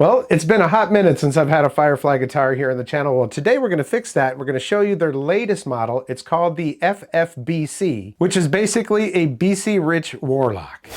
Well, it's been a hot minute since I've had a Firefly guitar here on the channel. Well, today we're going to fix that. We're going to show you their latest model. It's called the FFBC, which is basically a BC Rich Warlock.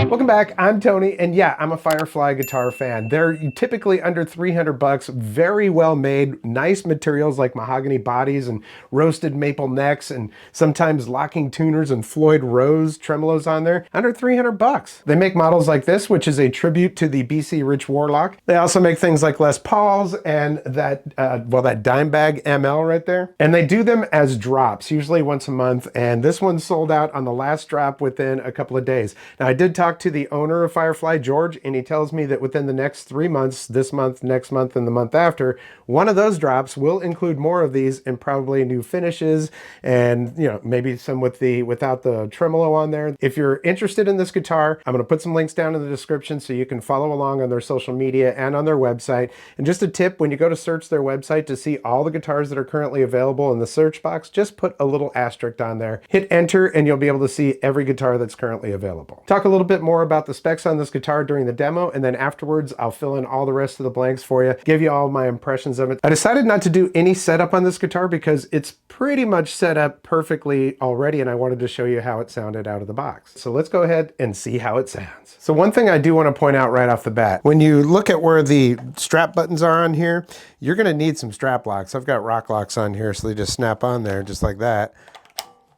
Welcome back, I'm Tony, and yeah, I'm a Firefly guitar fan. They're typically under 300 bucks, very well made, nice materials like mahogany bodies and roasted maple necks and sometimes locking tuners and Floyd Rose tremolos on there, under 300 bucks. They make models like this, which is a tribute to the BC Rich Warlock. They also make things like Les Pauls and that Dimebag ML right there. And they do them as drops, usually once a month, and this one sold out on the last drop within a couple of days. Now, I did talk to the owner of Firefly, George, and he tells me that within the next 3 months, this month, next month, and the month after, one of those drops will include more of these and probably new finishes and, you know, maybe some without the tremolo on there. If you're interested in this guitar, I'm going to put some links down in the description so you can follow along on their social media and on their website. And just a tip, when you go to search their website to see all the guitars that are currently available in the search box, just put a little asterisk on there. Hit enter and you'll be able to see every guitar that's currently available. Talk a little bit more about the specs on this guitar during the demo, and then afterwards I'll fill in all the rest of the blanks for you, give you all my impressions of it. I decided not to do any setup on this guitar because it's pretty much set up perfectly already, and I wanted to show you how it sounded out of the box. So let's go ahead and see how it sounds. So one thing I do want to point out right off the bat, when you look at where the strap buttons are on here, you're going to need some strap locks. I've got rock locks on here, so they just snap on there just like that.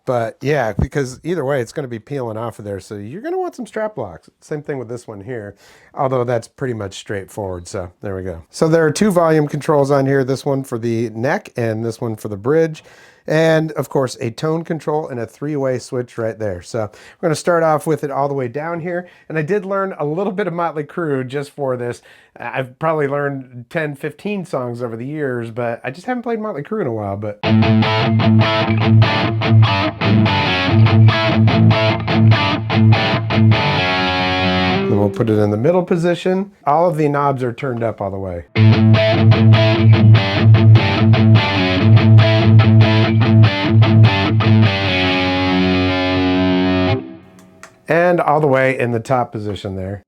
But yeah, because either way, it's going to be peeling off of there. So you're going to want some strap locks. Same thing with this one here, although that's pretty much straightforward. So there we go. So there are two volume controls on here, this one for the neck and this one for the bridge. And of course, a tone control and a three-way switch right there. So we're going to start off with it all the way down here. And I did learn a little bit of Motley Crue just for this. I've probably learned 10, 15 songs over the years, but I just haven't played Motley Crue in a while. But then we'll put it in the middle position. All of the knobs are turned up all the way. And all the way in the top position there.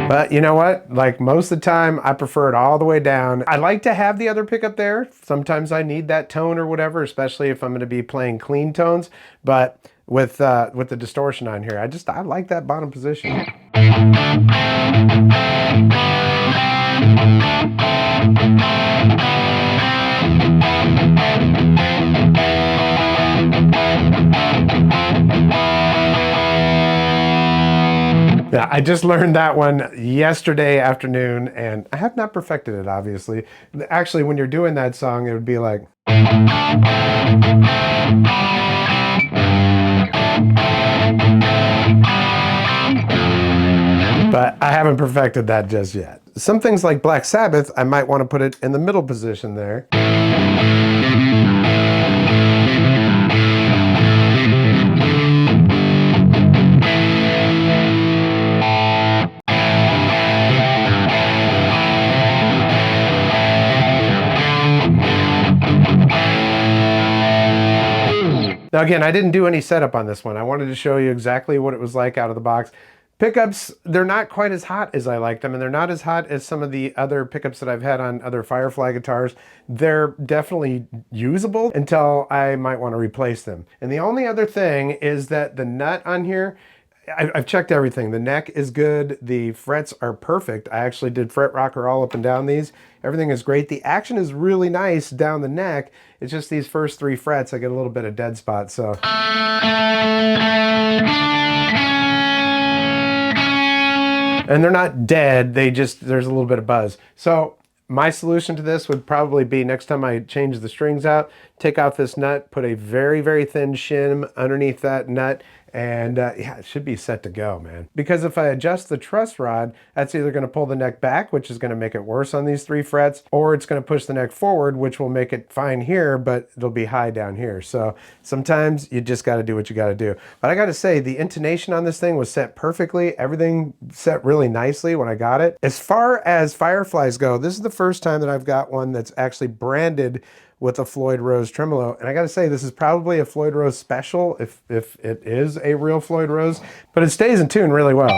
But you know what? Like most of the time, I prefer it all the way down. I like to have the other pickup there. Sometimes I need that tone or whatever, especially if I'm going to be playing clean tones. But with the distortion on here, I like that bottom position. Yeah, I just learned that one yesterday afternoon, and I have not perfected it, obviously. Actually, when you're doing that song, it would be like... But I haven't perfected that just yet. Some things like Black Sabbath, I might want to put it in the middle position there. Now again, I didn't do any setup on this one. I wanted to show you exactly what it was like out of the box. Pickups, they're not quite as hot as I like them, and they're not as hot as some of the other pickups that I've had on other Firefly guitars. They're definitely usable until I might want to replace them. And the only other thing is that the nut on here, I've checked everything. The neck is good. The frets are perfect. I actually did fret rocker all up and down these. Everything is great. The action is really nice down the neck. It's just these first 3 frets, I get a little bit of dead spot, so. And they're not dead, there's a little bit of buzz. So my solution to this would probably be, next time I change the strings out, take off this nut, put a very, very thin shim underneath that nut, and yeah, it should be set to go, man. Because if I adjust the truss rod, that's either going to pull the neck back, which is going to make it worse on these 3 frets, or it's going to push the neck forward, which will make it fine here, but it'll be high down here. So sometimes you just got to do what you got to do. But I got to say, the intonation on this thing was set perfectly. Everything set really nicely when I got it. As far as Fireflies go, this is the first time that I've got one that's actually branded with a Floyd Rose tremolo. And I gotta say, this is probably a Floyd Rose special, if it is a real Floyd Rose, but it stays in tune really well.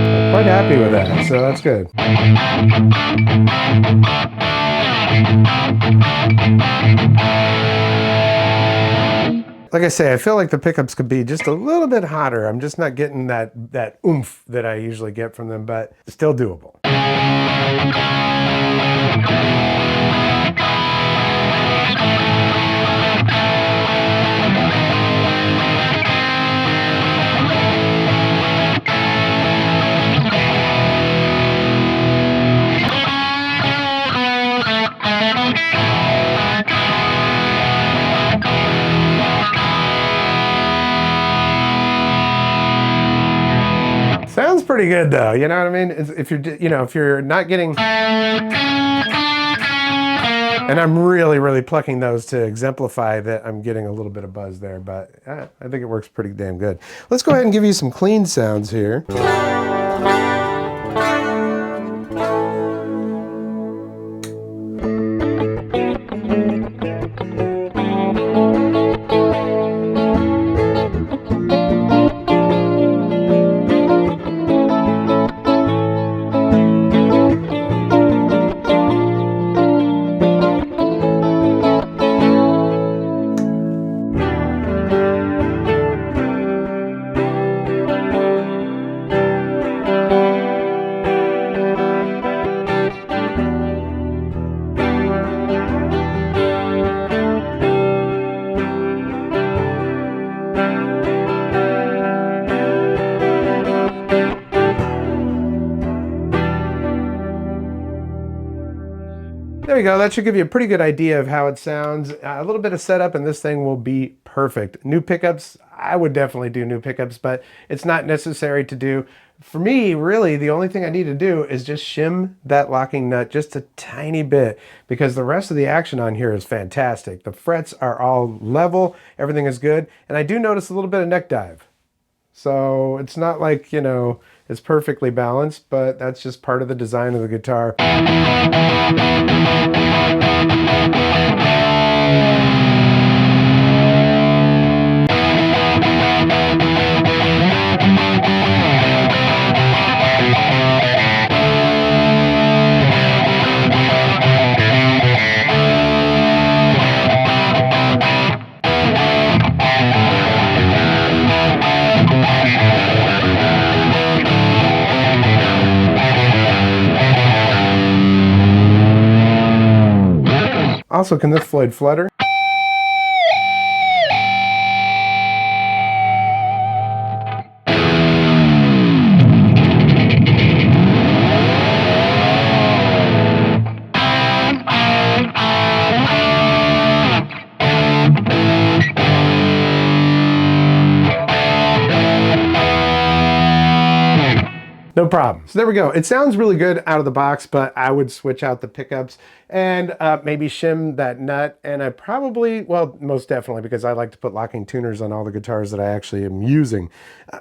I'm quite happy with that, so that's good. Like I say, I feel like the pickups could be just a little bit hotter. I'm just not getting that oomph that I usually get from them, but still doable. Sounds pretty good though, you know what I mean? If you're, if you're not getting, and I'm really, really plucking those to exemplify that I'm getting a little bit of buzz there, but I think it works pretty damn good. Let's go ahead and give you some clean sounds here. There you go. That should give you a pretty good idea of how it sounds. A little bit of setup and this thing will be perfect. New pickups, I would definitely do new pickups, but it's not necessary to do. For me, really, the only thing I need to do is just shim that locking nut just a tiny bit, because the rest of the action on here is fantastic. The frets are all level, everything is good, and I do notice a little bit of neck dive. So it's not like, it's perfectly balanced, but that's just part of the design of the guitar. Also, can this Floyd flutter? No problem. So there we go. It sounds really good out of the box, but I would switch out the pickups and maybe shim that nut. And I probably, well, most definitely, because I like to put locking tuners on all the guitars that I actually am using.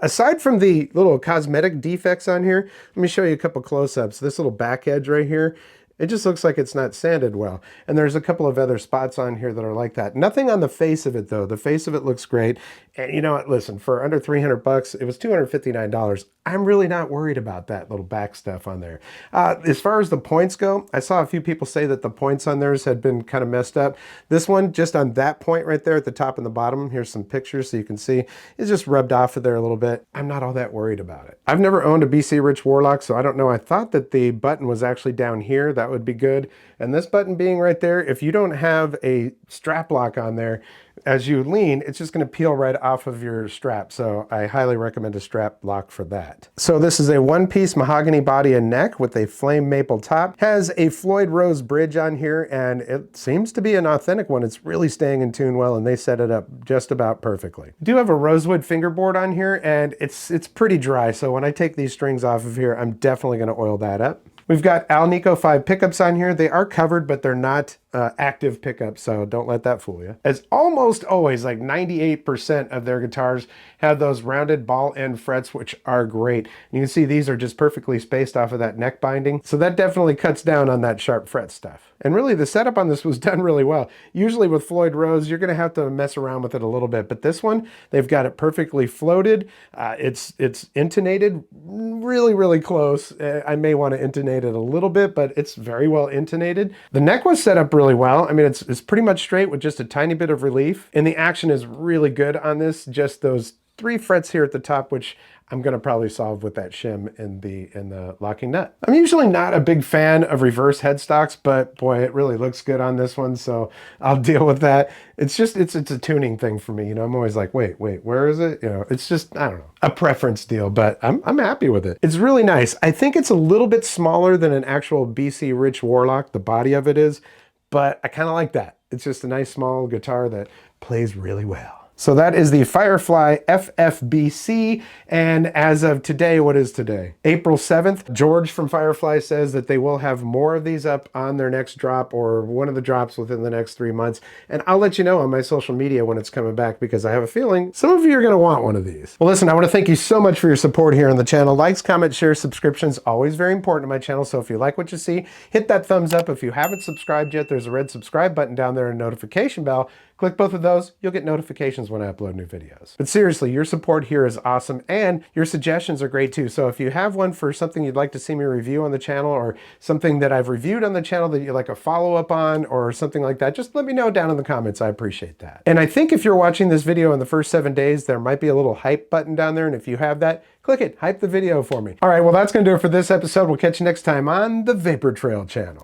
Aside from the little cosmetic defects on here, let me show you a couple close-ups. This little back edge right here, it just looks like it's not sanded well. And there's a couple of other spots on here that are like that. Nothing on the face of it though. The face of it looks great. And you know what, listen, for under 300 bucks, it was $259. I'm really not worried about that little back stuff on there. As far as the points go, I saw a few people say that the points on theirs had been kind of messed up. This one, just on that point right there at the top and the bottom, here's some pictures so you can see, it's just rubbed off of there a little bit. I'm not all that worried about it. I've never owned a BC Rich Warlock, so I don't know. I thought that the button was actually down here. That that would be good. And this button being right there, if you don't have a strap lock on there, as you lean, it's just going to peel right off of your strap. So I highly recommend a strap lock for that. So this is a one-piece mahogany body and neck with a flame maple top. Has a Floyd Rose bridge on here, and it seems to be an authentic one. It's really staying in tune well, and they set it up just about perfectly. I do have a rosewood fingerboard on here, and it's pretty dry. So when I take these strings off of here, I'm definitely going to oil that up. We've got Alnico V pickups on here. They are covered, but they're not active pickups, so don't let that fool you. As almost always, like 98% of their guitars have those rounded ball end frets, which are great. And you can see these are just perfectly spaced off of that neck binding, so that definitely cuts down on that sharp fret stuff. And really, the setup on this was done really well. Usually with Floyd Rose, you're going to have to mess around with it a little bit, but this one, they've got it perfectly floated. It's intonated really, really close. I may want to intonate it a little bit, but it's very well intonated. The neck was set up really well. I mean, it's pretty much straight with just a tiny bit of relief, and the action is really good on this. Just those 3 frets here at the top, which I'm going to probably solve with that shim in the locking nut. I'm usually not a big fan of reverse headstocks, but boy, it really looks good on this one, so I'll deal with that. It's just, it's a tuning thing for me. You know, I'm always like, wait, where is it? You know, it's just, I don't know, a preference deal, but I'm happy with it. It's really nice. I think it's a little bit smaller than an actual BC Rich Warlock, the body of it is, but I kind of like that. It's just a nice small guitar that plays really well. So that is the Firefly FFBC, and as of today, what is today? April 7th, George from Firefly says that they will have more of these up on their next drop or one of the drops within the next 3 months, and I'll let you know on my social media when it's coming back because I have a feeling some of you are going to want one of these. Well, listen, I want to thank you so much for your support here on the channel. Likes, comments, shares, subscriptions, always very important to my channel, so if you like what you see, hit that thumbs up. If you haven't subscribed yet, there's a red subscribe button down there and a notification bell. Click both of those, you'll get notifications when I upload new videos. But seriously, your support here is awesome, and your suggestions are great too. So if you have one for something you'd like to see me review on the channel, or something that I've reviewed on the channel that you'd like a follow-up on, or something like that, just let me know down in the comments. I appreciate that. And I think if you're watching this video in the first 7 days, there might be a little hype button down there, and if you have that, click it, hype the video for me. All right, well, that's gonna do it for this episode. We'll catch you next time on the Vapor Trail channel.